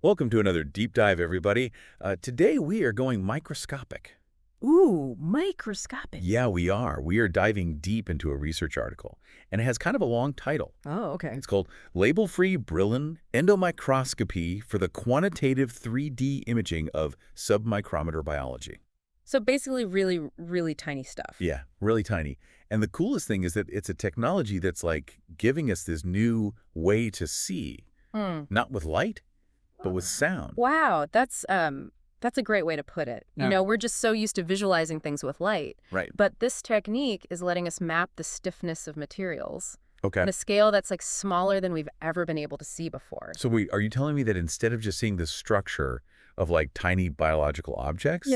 Welcome to another deep dive, everybody. Today we are going microscopic. Ooh, microscopic. Yeah, we are. We are diving deep into a research article, and it has kind of a long title. Oh, okay. It's called Label-Free Brillouin Endo-Microscopy for the Quantitative 3D Imaging of Sub-Micrometre Biology. So basically really, really tiny stuff. Yeah, really tiny. And the coolest thing is that it's a technology that's like giving us this new way to see, not with light, but with sound. Wow, that's a great way to put it. Yeah. You know, we're just so used to visualizing things with light. Right. But this technique is letting us map the stiffness of materials Okay. on a scale that's like smaller than we've ever been able to see before. So wait, are you telling me that instead of just seeing the structure of like tiny biological objects,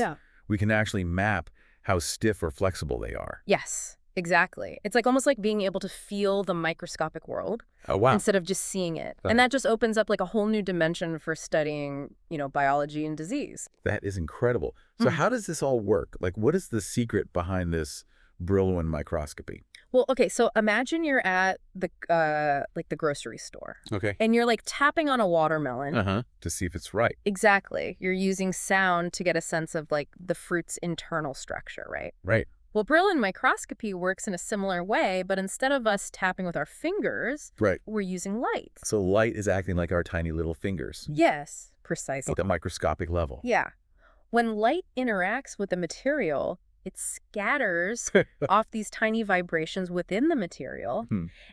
we can actually map how stiff or flexible they are? Yes, exactly. It's like almost like being able to feel the microscopic world Oh, wow. instead of just seeing it. And that just opens up like a whole new dimension for studying, biology and disease. That is incredible. So how does this all work? Like, what is the secret behind this Brillouin microscopy? Well, okay, so imagine you're at the the grocery store. Okay. And you're like tapping on a watermelon. To see if it's right. Exactly. You're using sound to get a sense of like the fruit's internal structure, right? Right. Well, Brillouin microscopy works in a similar way, but instead of us tapping with our fingers, Right. we're using light. So light is acting like our tiny little fingers Yes, precisely. at the microscopic level. Yeah. When light interacts with the material, it scatters off these tiny vibrations within the material.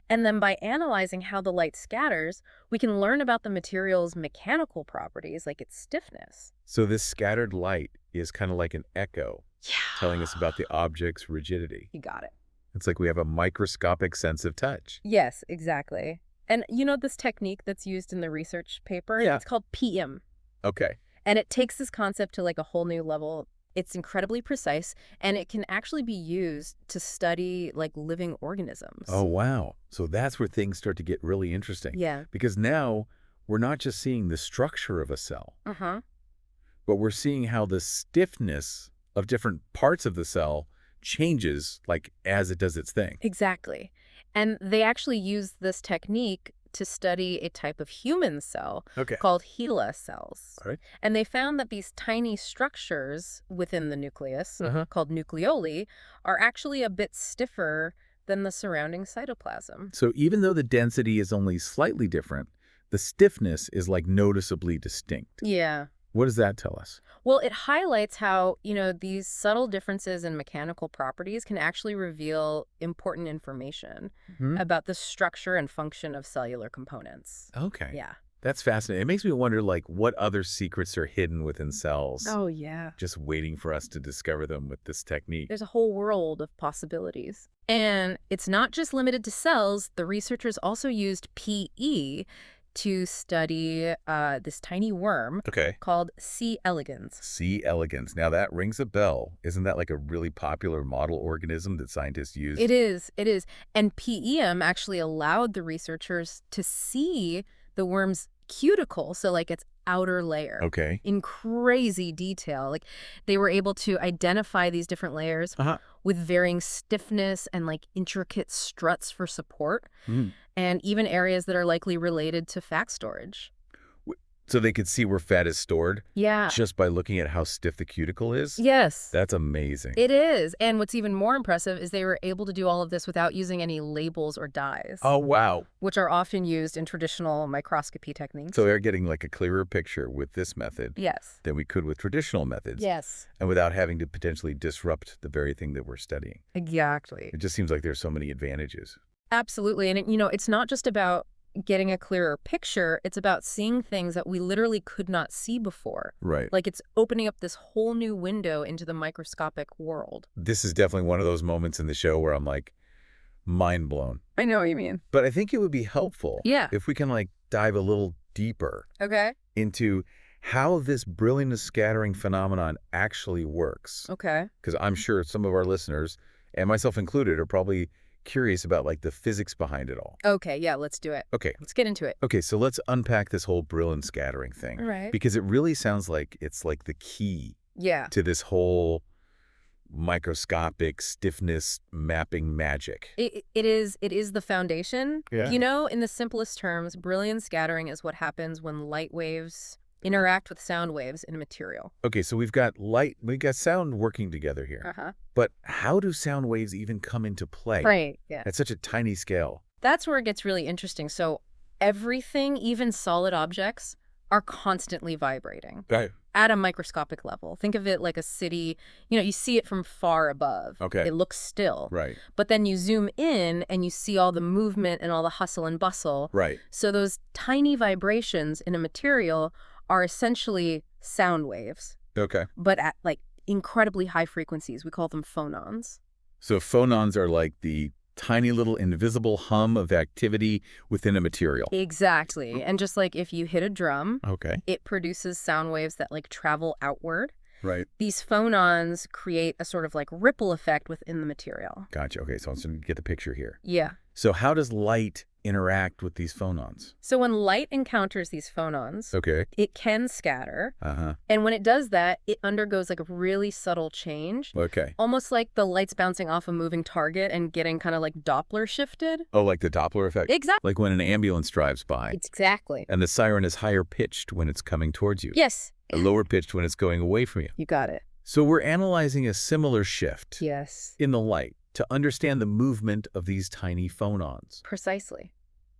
And then by analyzing how the light scatters, we can learn about the material's mechanical properties, like its stiffness. So this scattered light is kind of like an echo Yeah. telling us about the object's rigidity. You got it. It's like we have a microscopic sense of touch. Yes, exactly. And you know this technique that's used in the research paper? Yeah. It's called PM. Okay. And it takes this concept to like a whole new level. It's incredibly precise, and it can actually be used to study like living organisms. Oh, wow. So that's where things start to get really interesting. Yeah. Because now we're not just seeing the structure of a cell, but we're seeing how the stiffness of different parts of the cell changes like as it does its thing. Exactly. And they actually use this technique to study a type of human cell Okay. called HeLa cells. All right. And they found that these tiny structures within the nucleus, called nucleoli, are actually a bit stiffer than the surrounding cytoplasm. So even though the density is only slightly different, the stiffness is like noticeably distinct. Yeah. What does that tell us? Well, it highlights how, these subtle differences in mechanical properties can actually reveal important information about the structure and function of cellular components. Okay. Yeah. That's fascinating. It makes me wonder, like, what other secrets are hidden within cells, Oh, yeah. just waiting for us to discover them with this technique. There's a whole world of possibilities. And it's not just limited to cells. The researchers also used PE to study this tiny worm Okay. called C. elegans. C. elegans. Now that rings a bell. Isn't that like a really popular model organism that scientists use? It is. It is. And PEM actually allowed the researchers to see the worm's cuticle, so like its outer layer. Okay. In crazy detail. Like they were able to identify these different layers with varying stiffness and like intricate struts for support, and even areas that are likely related to fat storage. So they could see where fat is stored Yeah. just by looking at how stiff the cuticle is? Yes. That's amazing. It is. And what's even more impressive is they were able to do all of this without using any labels or dyes. Oh, wow. Which are often used in traditional microscopy techniques. So they're getting like a clearer picture with this method Yes. than we could with traditional methods. Yes. And without having to potentially disrupt the very thing that we're studying. Exactly. It just seems like there's so many advantages. Absolutely. And, it's not just about getting a clearer picture. It's about seeing things that we literally could not see before. Right. Like it's opening up this whole new window into the microscopic world. This is definitely one of those moments in the show where I'm like mind blown. I know what you mean. But I think it would be helpful if we can like dive a little deeper Okay. into how this brilliance scattering phenomenon actually works. Okay. Because I'm sure some of our listeners, and myself included, are probably curious about like the physics behind it all. Okay. Yeah, let's do it. Okay. Let's get into it. Okay, so let's unpack this whole Brillouin scattering thing. Right. Because it really sounds like it's like the key Yeah. to this whole microscopic stiffness mapping magic. It is the foundation. Yeah. In the simplest terms, Brillouin scattering is what happens when light waves interact with sound waves in a material. Okay, so we've got sound working together here. But how do sound waves even come into play? Right, yeah. At such a tiny scale. That's where it gets really interesting. So everything, even solid objects, are constantly vibrating. Right. At a microscopic level. Think of it like a city, you see it from far above. Okay. It looks still. Right. But then you zoom in and you see all the movement and all the hustle and bustle. Right. So those tiny vibrations in a material are essentially sound waves. Okay. But at like incredibly high frequencies. We call them phonons. So phonons are like the tiny little invisible hum of activity within a material. Exactly. And just like if you hit a drum, Okay. it produces sound waves that like travel outward. Right. These phonons create a sort of like ripple effect within the material. Gotcha. Okay, so let's get the picture here. Yeah. So how does light interact with these phonons? So when light encounters these phonons, Okay. it can scatter. Uh-huh. And when it does that, it undergoes like a really subtle change. Okay. Almost like the light's bouncing off a moving target and getting kind of like Doppler shifted. Oh, like the Doppler effect? Exactly. Like when an ambulance drives by. Exactly. And the siren is higher pitched when it's coming towards you. Yes. Lower pitched when it's going away from you. You got it. So we're analyzing a similar shift Yes. in the light to understand the movement of these tiny phonons. Precisely.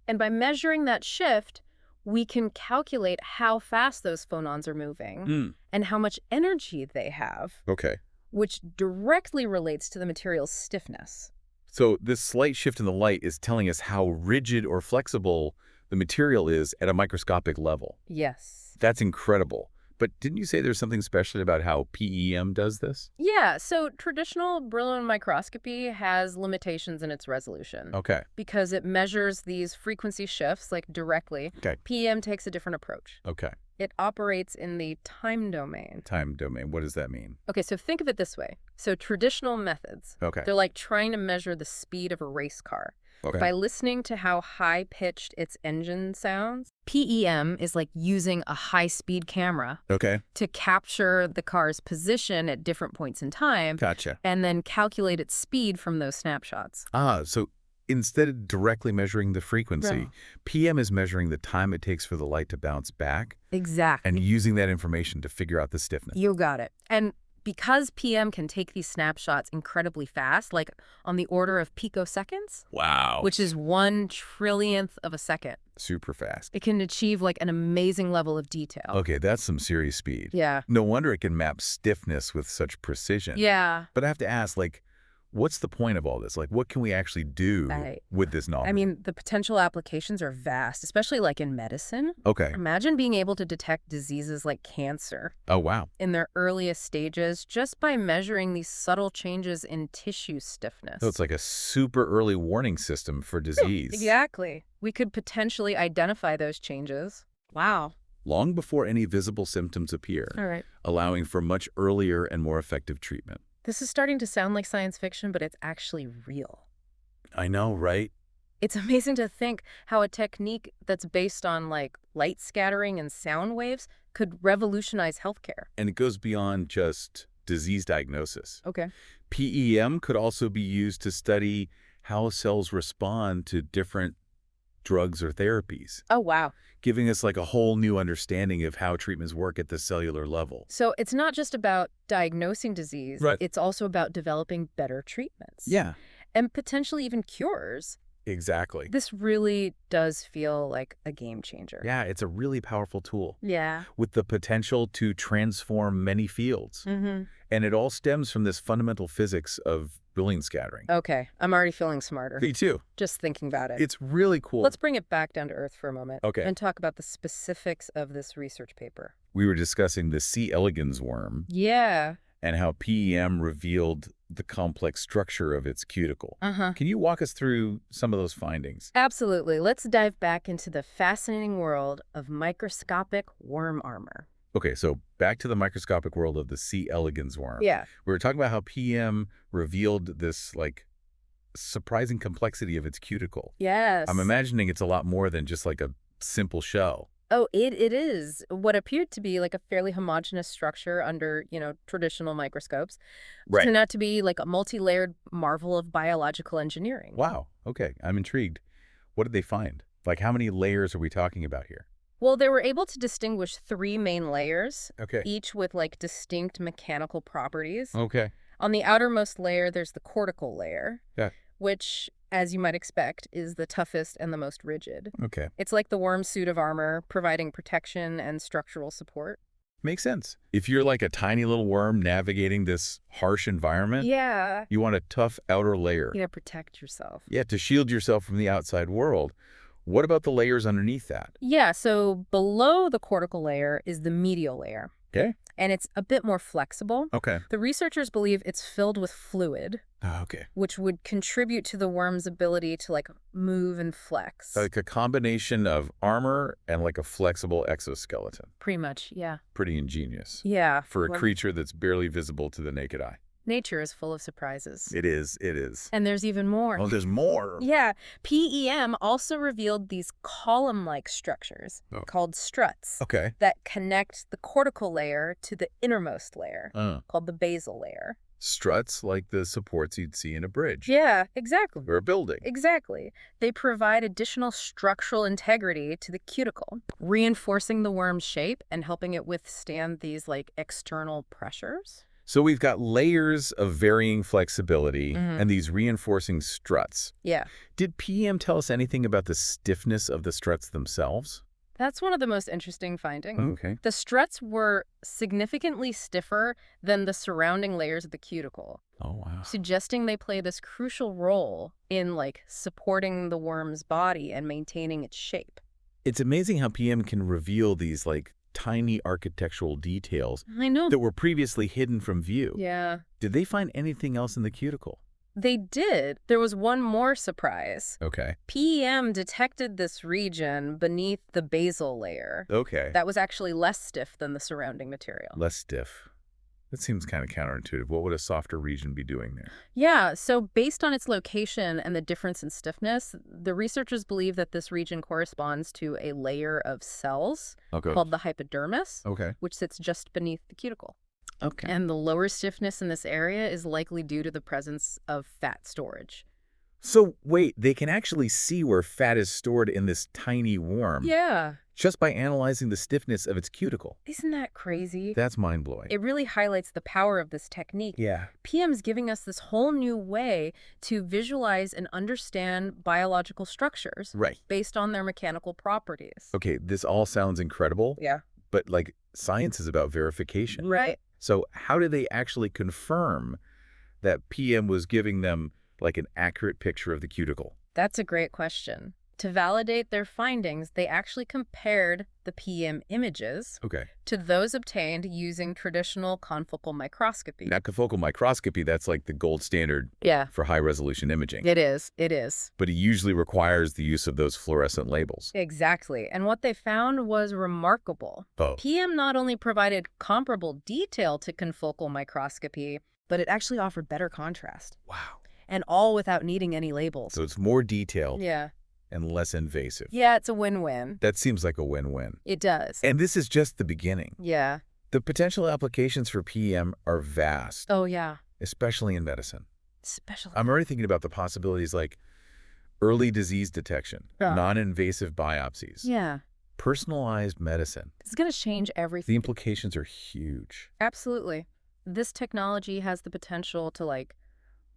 And by measuring that shift, we can calculate how fast those phonons are moving and how much energy they have, Okay. which directly relates to the material's stiffness. So this slight shift in the light is telling us how rigid or flexible the material is at a microscopic level. Yes. That's incredible. But didn't you say there's something special about how PEM does this? Yeah, so traditional Brillouin microscopy has limitations in its resolution. Okay. Because it measures these frequency shifts like directly. Okay. PEM takes a different approach. Okay. It operates in the time domain. Time domain. What does that mean? Okay, so think of it this way. So traditional methods, Okay. they're like trying to measure the speed of a race car. Okay. By listening to how high-pitched its engine sounds. PEM is like using a high-speed camera Okay. to capture the car's position at different points in time Gotcha. and then calculate its speed from those snapshots. So instead of directly measuring the frequency, PM is measuring the time it takes for the light to bounce back Exactly. and using that information to figure out the stiffness. You got it. And because PM can take these snapshots incredibly fast, like on the order of picoseconds, Wow. which is 1/1,000,000th of a second, Super fast. it can achieve like an amazing level of detail. Okay, that's some serious speed. Yeah. No wonder it can map stiffness with such precision. Yeah. But I have to ask, like, what's the point of all this? Like, what can we actually do Right. with this knowledge? I mean, the potential applications are vast, especially like in medicine. Okay. Imagine being able to detect diseases like cancer Oh, wow. in their earliest stages just by measuring these subtle changes in tissue stiffness. So it's like a super early warning system for disease. Exactly. We could potentially identify those changes. Wow. Long before any visible symptoms appear, All right. allowing for much earlier and more effective treatment. This is starting to sound like science fiction, but it's actually real. I know, right? It's amazing to think how a technique that's based on like light scattering and sound waves could revolutionize healthcare. And it goes beyond just disease diagnosis. Okay. PEM could also be used to study how cells respond to different drugs or therapies, Oh, wow. giving us like a whole new understanding of how treatments work at the cellular level. So it's not just about diagnosing disease. Right. It's also about developing better treatments. Yeah, And potentially even cures. exactly. This really does feel like a game changer. Yeah, it's a really powerful tool Yeah. with the potential to transform many fields. Mm-hmm. And it all stems from this fundamental physics of Brillouin scattering. Okay. I'm already feeling smarter. Me too. Just thinking about it. It's really cool. Let's bring it back down to earth for a moment. Okay. And talk about the specifics of this research paper. We were discussing the C. elegans worm Yeah. and how PEM revealed the complex structure of its cuticle. Uh-huh. Can you walk us through some of those findings? Absolutely. Let's dive back into the fascinating world of microscopic worm armor. Okay, so back to the microscopic world of the C. elegans worm. Yeah. We were talking about how PM revealed this, like, surprising complexity of its cuticle. Yes. I'm imagining it's a lot more than just like a simple shell. Oh, it is. What appeared to be like a fairly homogeneous structure under, traditional microscopes turned out to be like a multi-layered marvel of biological engineering. Wow. Okay, I'm intrigued. What did they find? Like, how many layers are we talking about here? Well, they were able to distinguish 3 main layers, Okay. each with like distinct mechanical properties. Okay. On the outermost layer, there's the cortical layer, Yeah. which, as you might expect, is the toughest and the most rigid. Okay. It's like the worm's suit of armor, providing protection and structural support. Makes sense. If you're like a tiny little worm navigating this harsh environment, Yeah. you want a tough outer layer. You gotta protect yourself. Yeah, to shield yourself from the outside world. What about the layers underneath that? Yeah, so below the cortical layer is the medial layer. Okay. And it's a bit more flexible. Okay. The researchers believe it's filled with fluid, Okay. which would contribute to the worm's ability to like move and flex. Like a combination of armor and like a flexible exoskeleton. Pretty much, yeah. Pretty ingenious. Yeah. For a Well, creature that's barely visible to the naked eye. nature is full of surprises. It is. It is. And there's even more. Oh, there's more. Yeah, PEM also revealed these column-like structures called struts Okay. that connect the cortical layer to the innermost layer, called the basal layer. Struts like the supports you'd see in a bridge. Yeah, exactly. Or a building. Exactly. They provide additional structural integrity to the cuticle, reinforcing the worm's shape and helping it withstand these like external pressures. So we've got layers of varying flexibility and these reinforcing struts. Yeah. Did PEM tell us anything about the stiffness of the struts themselves? That's one of the most interesting findings. Okay. The struts were significantly stiffer than the surrounding layers of the cuticle, Oh, wow. suggesting they play this crucial role in like supporting the worm's body and maintaining its shape. It's amazing how PM can reveal these like tiny architectural details I know. that were previously hidden from view. Yeah. Did they find anything else in the cuticle? They did. There was one more surprise. Okay. PEM detected this region beneath the basal layer Okay. that was actually less stiff than the surrounding material. Less stiff. That seems kind of counterintuitive. What would a softer region be doing there? Yeah, so based on its location and the difference in stiffness, the researchers believe that this region corresponds to a layer of cells called the hypodermis, Okay. which sits just beneath the cuticle. Okay. And the lower stiffness in this area is likely due to the presence of fat storage. So wait, they can actually see where fat is stored in this tiny worm Yeah. just by analyzing the stiffness of its cuticle. Isn't that crazy? That's mind-blowing. It really highlights the power of this technique. Yeah. PM's giving us this whole new way to visualize and understand biological structures Right. based on their mechanical properties. Okay, this all sounds incredible, Yeah. but like science is about verification. Right. So how do they actually confirm that PM was giving them like an accurate picture of the cuticle? That's a great question. To validate their findings, they actually compared the PM images Okay. to those obtained using traditional confocal microscopy. Now, confocal microscopy, that's like the gold standard Yeah, for high-resolution imaging. it is. It is. But it usually requires the use of those fluorescent labels. Exactly. And what they found was remarkable. Oh. PM not only provided comparable detail to confocal microscopy, but it actually offered better contrast. Wow. And all without needing any labels. So it's more detailed Yeah. and less invasive. Yeah, it's a win-win. That seems like a win-win. It does. And this is just the beginning. Yeah. The potential applications for PM are vast, Oh, yeah. especially in medicine. Especially. I'm already thinking about the possibilities like early disease detection, Yeah. non-invasive biopsies, Yeah. personalized medicine. It's going to change The everything. implications are huge. Absolutely. This technology has the potential to, like,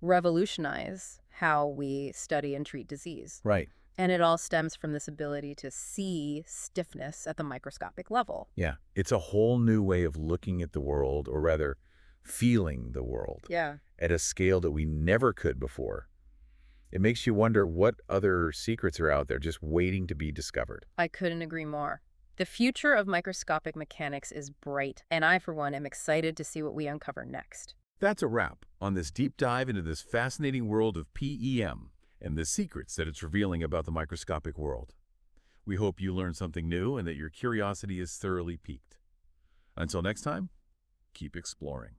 revolutionize how we study and treat disease. Right. And it all stems from this ability to see stiffness at the microscopic level. Yeah. It's a whole new way of looking at the world, or rather, feeling the world Yeah. at a scale that we never could before. It makes you wonder what other secrets are out there just waiting to be discovered. I couldn't agree more. The future of microscopic mechanics is bright, and I, for one, am excited to see what we uncover next. That's a wrap on this deep dive into this fascinating world of PEM and the secrets that it's revealing about the microscopic world. We hope you learned something new and that your curiosity is thoroughly piqued. Until next time, keep exploring.